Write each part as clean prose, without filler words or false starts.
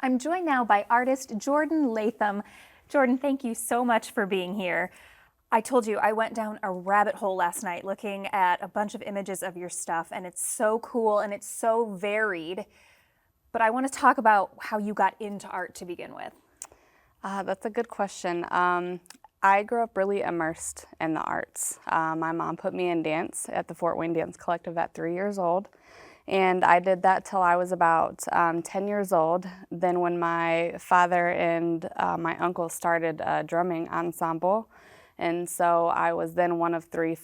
I'm joined now by artist Jordan Latham. Jordan, thank you so much for being here. I told you I went down a rabbit hole last night looking at a bunch of images of your stuff, and it's so cool and it's so varied. But I want to talk about how you got into art to begin with. That's a good question. I grew up really immersed in the arts. My mom put me in dance at the Fort Wayne Dance Collective at 3 years old. And I did that till I was about 10 years old. Then when my father and my uncle started a drumming ensemble, and so I was then one of three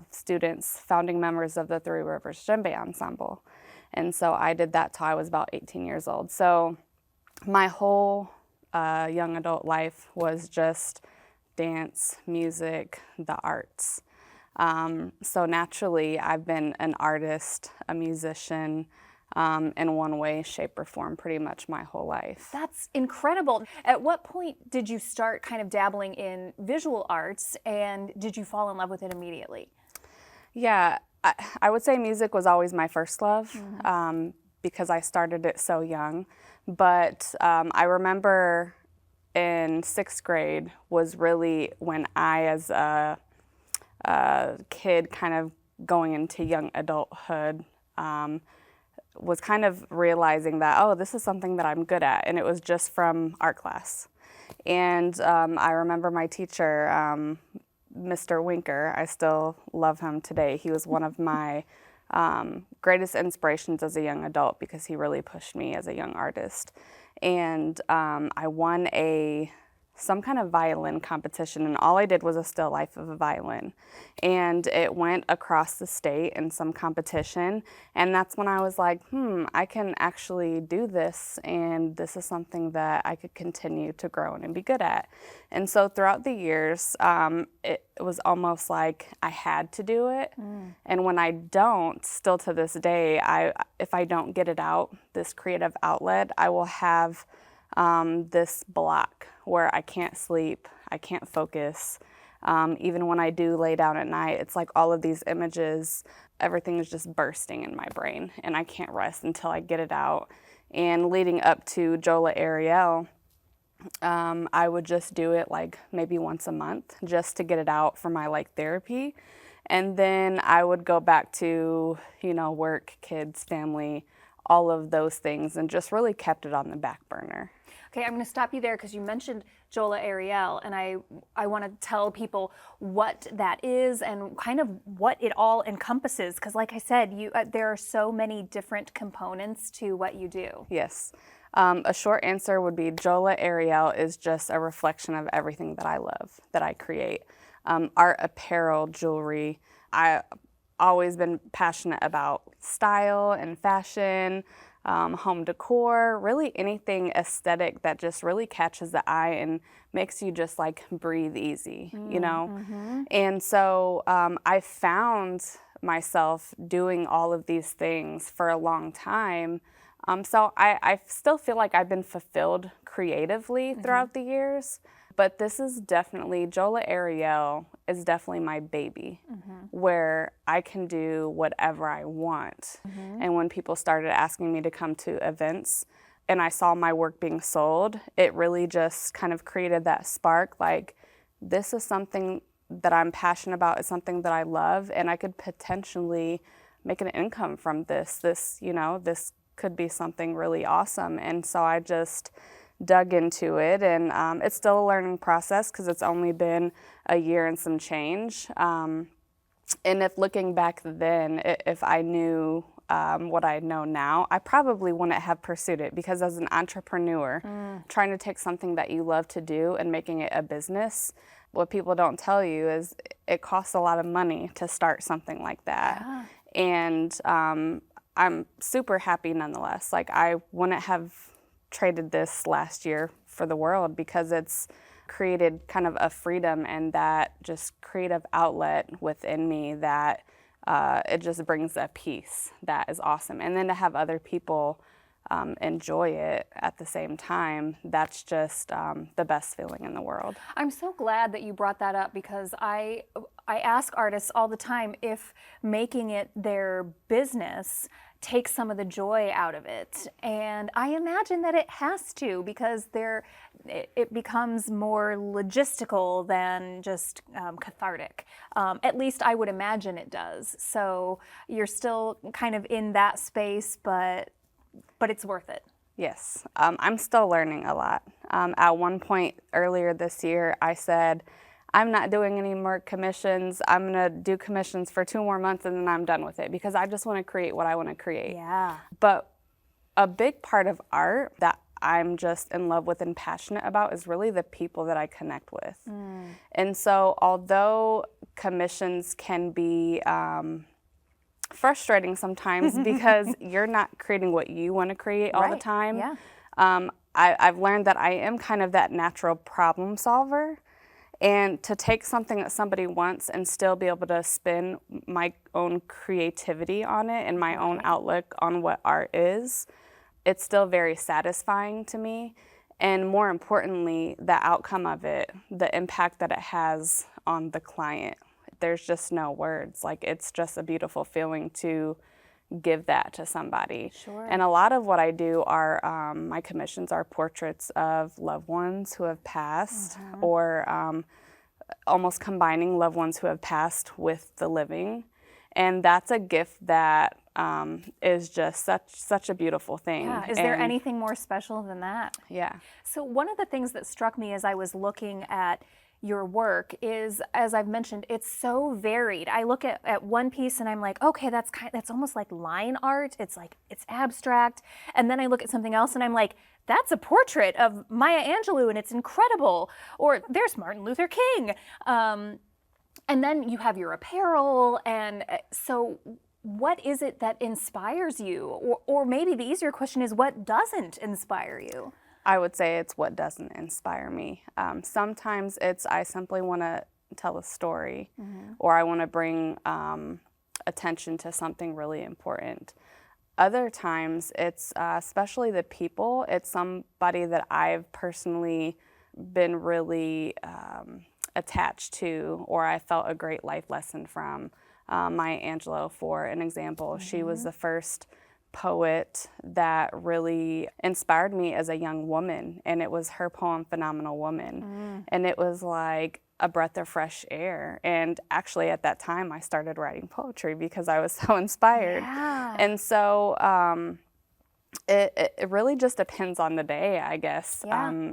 students, founding members of the Three Rivers Djembe Ensemble. And so I did that till I was about 18 years old. So my whole young adult life was just dance, music, the arts. So naturally, I've been an artist, a musician, in one way, shape, or form pretty much my whole life. That's incredible. At what point did you start kind of dabbling in visual arts, and did you fall in love with it immediately? Yeah, I would say music was always my first love because I started it so young. But I remember in sixth grade was really when I, as a kid kind of going into young adulthood, was kind of realizing that, oh, this is something that I'm good at. And it was just from art class. And I remember my teacher, Mr. Winker, I still love him today. He was one of my greatest inspirations as a young adult because he really pushed me as a young artist. And I won some kind of violin competition, and all I did was a still life of a violin. And it went across the state in some competition, and that's when I was like, I can actually do this, and this is something that I could continue to grow in and be good at. And so throughout the years, it was almost like I had to do it. And when I don't, still to this day, if I don't get it out, this creative outlet, I will have this block where I can't sleep, I can't focus. Even when I do lay down at night, it's like all of these images, everything is just bursting in my brain, and I can't rest until I get it out. And leading up to Jola Ariel, I would just do it like maybe once a month just to get it out for my therapy. And then I would go back to, work, kids, family, all of those things, and just really kept it on the back burner. Okay, I'm going to stop you there because you mentioned Jola Ariel, and I want to tell people what that is and kind of what it all encompasses, because like I said, there are so many different components to what you do. Yes. A short answer would be Jola Ariel is just a reflection of everything that I love, that I create. Art, apparel, jewelry. I've always been passionate about style and fashion, home decor, really anything aesthetic that just really catches the eye and makes you just breathe easy, And so I found myself doing all of these things for a long time. So I still feel like I've been fulfilled creatively throughout the years. But this is definitely, Jola Ariel is definitely my baby, where I can do whatever I want. And when people started asking me to come to events and I saw my work being sold, it really just kind of created that spark, this is something that I'm passionate about, it's something that I love, and I could potentially make an income from this. This could be something really awesome. And so I just dug into it, and it's still a learning process because it's only been a year and some change. And if looking back then, if I knew what I know now, I probably wouldn't have pursued it, because as an entrepreneur, trying to take something that you love to do and making it a business, what people don't tell you is it costs a lot of money to start something like that. Yeah. And I'm super happy nonetheless. I wouldn't have traded this last year for the world, because it's created kind of a freedom and that just creative outlet within me that it just brings a peace that is awesome. And then to have other people enjoy it at the same time, that's just the best feeling in the world. I'm so glad that you brought that up because I ask artists all the time if making it their business takes some of the joy out of it. And I imagine that it has to because it becomes more logistical than just cathartic. At least I would imagine it does. So you're still kind of in that space, but it's worth it. Yes, I'm still learning a lot. At one point earlier this year, I said, I'm not doing any more commissions. I'm going to do commissions for 2 more months and then I'm done with it because I just want to create what I want to create. Yeah. But a big part of art that I'm just in love with and passionate about is really the people that I connect with. And so although commissions can be frustrating sometimes because you're not creating what you want to create all the time, Yeah. I've learned that I am kind of that natural problem solver. And to take something that somebody wants and still be able to spin my own creativity on it and my own outlook on what art is, it's still very satisfying to me. And more importantly, the outcome of it, the impact that it has on the client. There's just no words. Like, it's just a beautiful feeling to give that to somebody. Sure. And a lot of what I do are, my commissions are portraits of loved ones who have passed, or almost combining loved ones who have passed with the living. And that's a gift that is just such a beautiful thing. Yeah. Is there anything more special than that? Yeah. So one of the things that struck me as I was looking at your work is, as I've mentioned, it's so varied. I look at one piece and I'm like, okay, that's almost like line art. It's abstract. And then I look at something else and I'm like, that's a portrait of Maya Angelou and it's incredible. Or there's Martin Luther King. And then you have your apparel. And so what is it that inspires you? Or maybe the easier question is, what doesn't inspire you? I would say it's what doesn't inspire me. Sometimes it's I simply want to tell a story, or I want to bring attention to something really important. Other times it's especially the people. It's somebody that I've personally been really attached to, or I felt a great life lesson from. Maya Angelou, for an example, she was the first poet that really inspired me as a young woman, and it was her poem Phenomenal Woman. And it was like a breath of fresh air. And actually at that time I started writing poetry because I was so inspired. Yeah. And so it really just depends on the day, I guess. Yeah.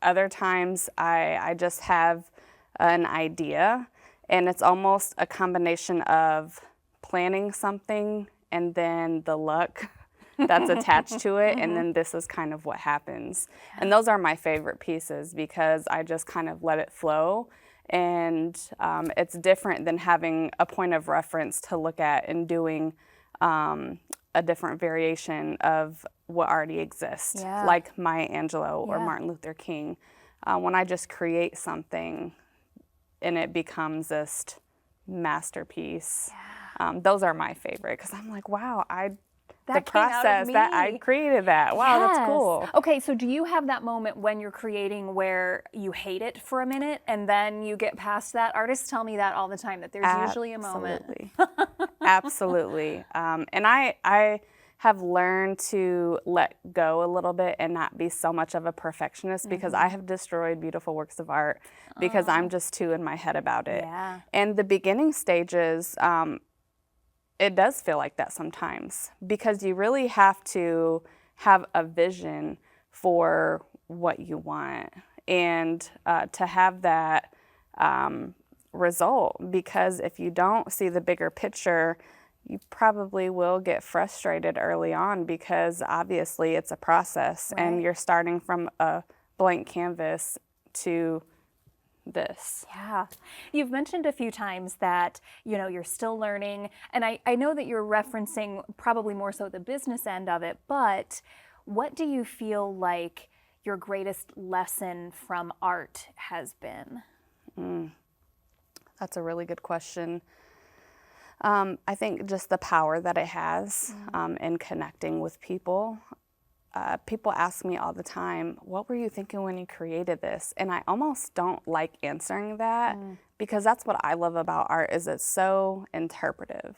Other times I just have an idea, and it's almost a combination of planning something and then the luck that's attached to it, and then this is kind of what happens. And those are my favorite pieces because I just kind of let it flow, and it's different than having a point of reference to look at and doing a different variation of what already exists, like Maya Angelou or Martin Luther King. When I just create something and it becomes this masterpiece, those are my favorite because I'm like, wow, the process that I created that. Wow, that's cool. Okay, so do you have that moment when you're creating where you hate it for a minute and then you get past that? Artists tell me that all the time, that there's usually a moment. Absolutely. And I have learned to let go a little bit and not be so much of a perfectionist because I have destroyed beautiful works of art because I'm just too in my head about it. Yeah. And the beginning stages, it does feel like that sometimes because you really have to have a vision for what you want and to have that result, because if you don't see the bigger picture, you probably will get frustrated early on because obviously it's a process and you're starting from a blank canvas to this. Yeah. You've mentioned a few times that, you're still learning, and I know that you're referencing probably more so the business end of it, but what do you feel like your greatest lesson from art has been? That's a really good question. I think just the power that it has in connecting with people. people ask me all the time, what were you thinking when you created this? And I almost don't like answering that because that's what I love about art is it's so interpretive.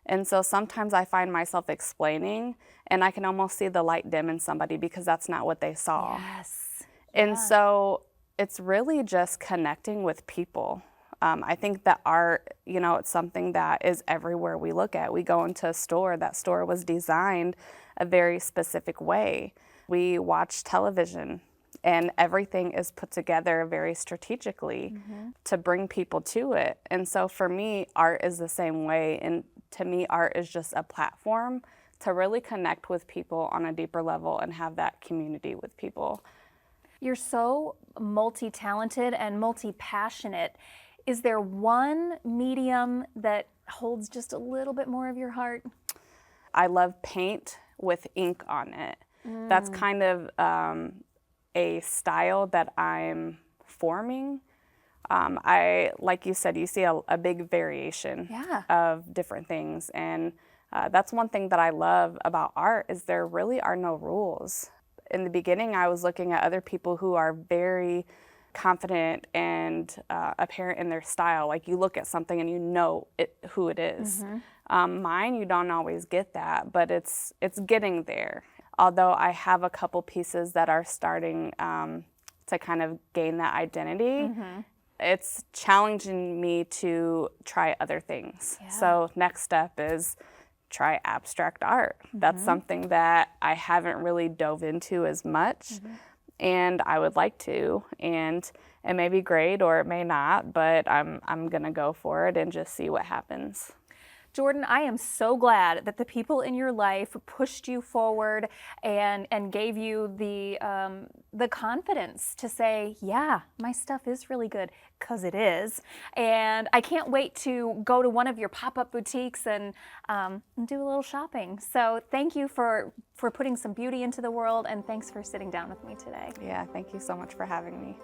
And so sometimes I find myself explaining and I can almost see the light dim in somebody because that's not what they saw. Yes. And so it's really just connecting with people. I think that art, it's something that is everywhere we look at. We go into a store, that store was designed a very specific way. We watch television, and everything is put together very strategically to bring people to it. And so for me, art is the same way. And to me, art is just a platform to really connect with people on a deeper level and have that community with people. You're so multi-talented and multi-passionate. Is there one medium that holds just a little bit more of your heart? I love paint with ink on it. That's kind of a style that I'm forming. Like you said, you see a big variation of different things. And that's one thing that I love about art is there really are no rules. In the beginning, I was looking at other people who are very confident and apparent in their style. Like you look at something and you know who it is. Mine, you don't always get that, but it's getting there. Although I have a couple pieces that are starting to kind of gain that identity, it's challenging me to try other things. So next step is try abstract art. That's something that I haven't really dove into as much. And I would like to, and it may be great or it may not, but I'm gonna go for it and just see what happens. Jordan, I am so glad that the people in your life pushed you forward and gave you the confidence to say, yeah, my stuff is really good, because it is. And I can't wait to go to one of your pop-up boutiques and do a little shopping. So thank you for putting some beauty into the world, and thanks for sitting down with me today. Yeah, thank you so much for having me.